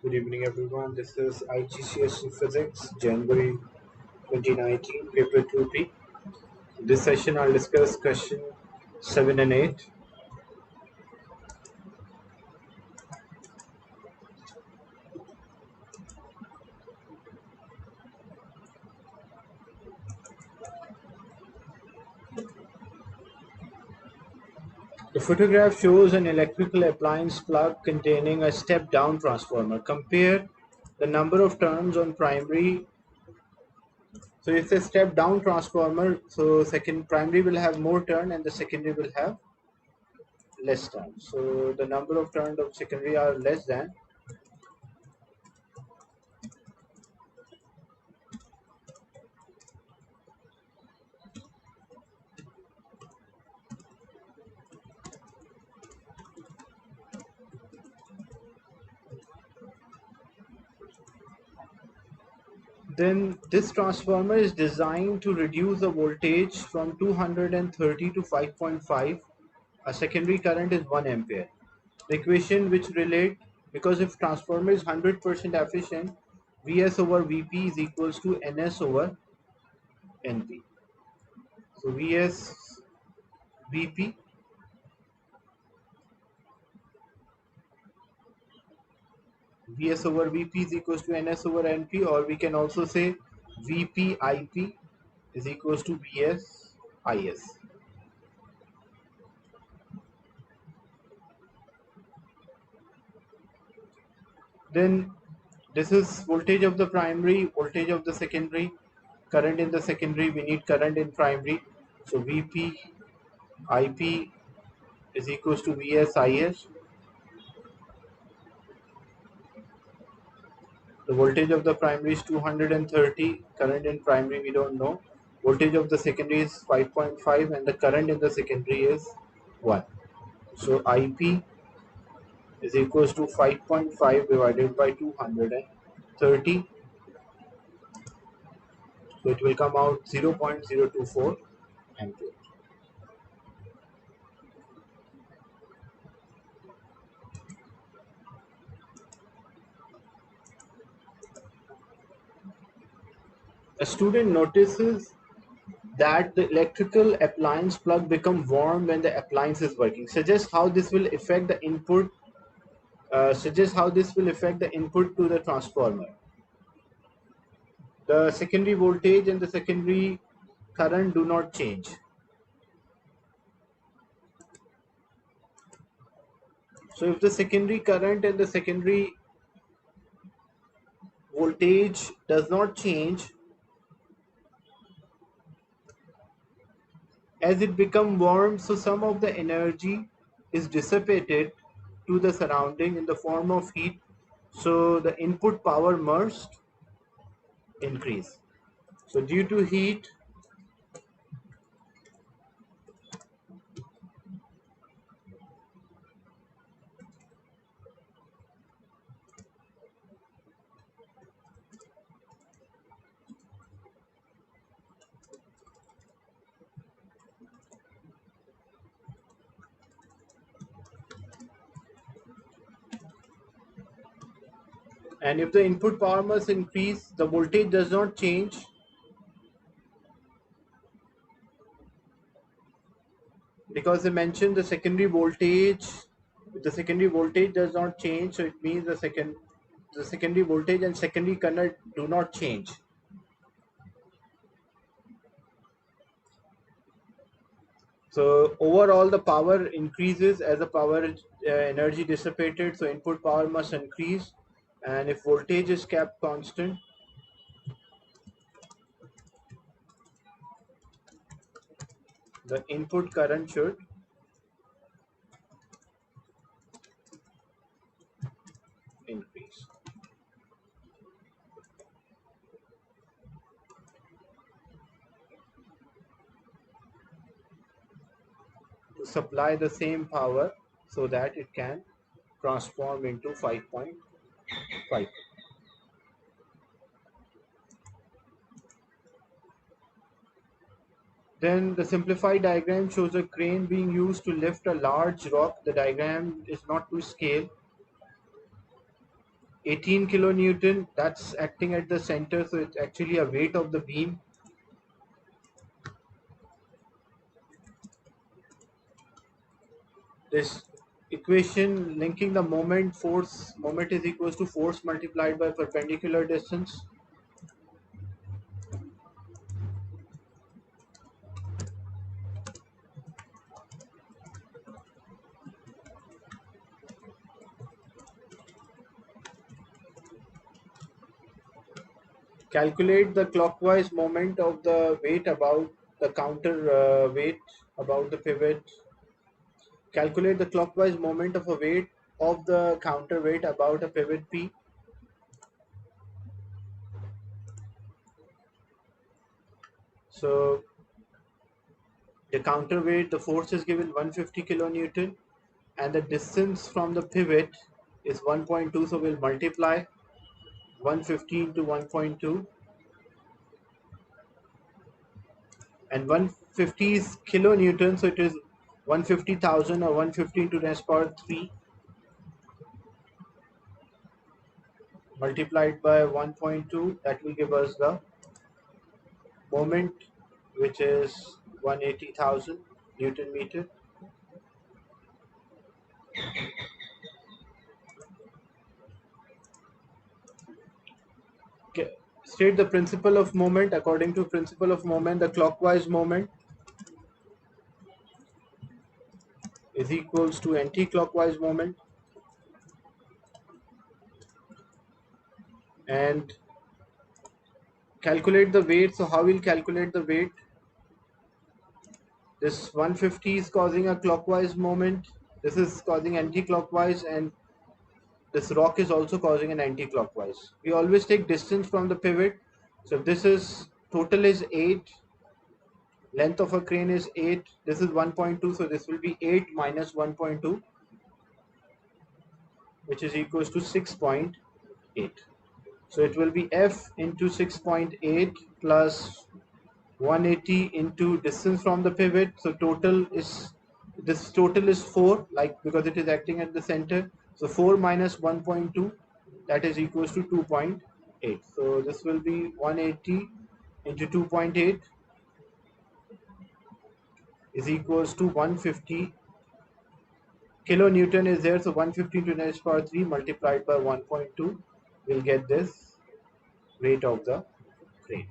Good evening, everyone. This is IGCSE Physics, January 2019, paper 2B. This session, I'll discuss question 7 and 8. The photograph shows an electrical appliance plug containing a step-down transformer. Compare the number of turns on primary. So it's a step-down transformer. So primary will have more turn and the secondary will have less turn. So the number of turns of secondary are less than. Then this transformer is designed to reduce the voltage from 230 to 5.5. A secondary current is 1 ampere. The equation which relate, because if transformer is 100% efficient, Vs over Vp is equals to Ns over Np. So Vs Vp Vs over Vp is equals to Ns over Np, or we can also say Vp Ip is equals to Vs Is. Then this is voltage of the primary, voltage of the secondary, current in the secondary, we need current in primary. So Vp Ip is equals to Vs Is. The voltage of the primary is 230, current in primary we don't know. Voltage of the secondary is 5.5 and the current in the secondary is 1. So Ip is equals to 5.5 divided by 230. So it will come out 0.024 ampere. A student notices that the electrical appliance plug becomes warm when the appliance is working. Suggest how this will affect the input. Suggest how this will affect the input to the transformer. The secondary voltage and the secondary current do not change. So if the secondary current and the secondary voltage does not change, as it becomes warm, so some of the energy is dissipated to the surrounding in the form of heat. So the input power must increase. So due to heat, and if the input power must increase, the voltage does not change. Because they mentioned the secondary voltage, if the secondary voltage does not change, so it means the secondary voltage and secondary current do not change. So overall the power increases as the power energy dissipated, so input power must increase, and if voltage is kept constant, the input current should increase. To supply the same power so that it can transform into 5.5. Then the simplified diagram shows a crane being used to lift a large rock. The diagram is not to scale. 18 kilonewton, that's acting at the center, so it's actually a weight of the beam. This equation linking the moment, moment is equals to force multiplied by perpendicular distance. Calculate the clockwise moment of the weight about the counter weight about the pivot. Calculate the clockwise moment of a weight of the counterweight about a pivot P. So the counterweight, the force is given 150 kilonewton, and the distance from the pivot is 1.2. So we'll multiply 150 into 1.2, and 150 is kilonewton, so it is 150,000 or 150 into 10 power 3 multiplied by 1.2. That will give us the moment, which is 180,000 Newton meter. Okay. State the principle of moment. According to principle of moment, the clockwise moment is equals to anti-clockwise moment, and calculate the weight. So how we'll calculate the weight? This 150 is causing a clockwise moment, this is causing anti-clockwise, and this rock is also causing an anti-clockwise. We always take distance from the pivot. So if this is total is 8, length of a crane is 8, this is 1.2, so this will be 8 minus 1.2, which is equals to 6.8. So it will be F into 6.8 plus 180 into distance from the pivot. So total is, this total is 4, like, because it is acting at the center. So 4 minus 1.2, that is equals to 2.8. So this will be 180 into 2.8 is equals to 150 kilonewton is there. So 150 to 10 power 3 multiplied by 1.2 will get this rate of the crane.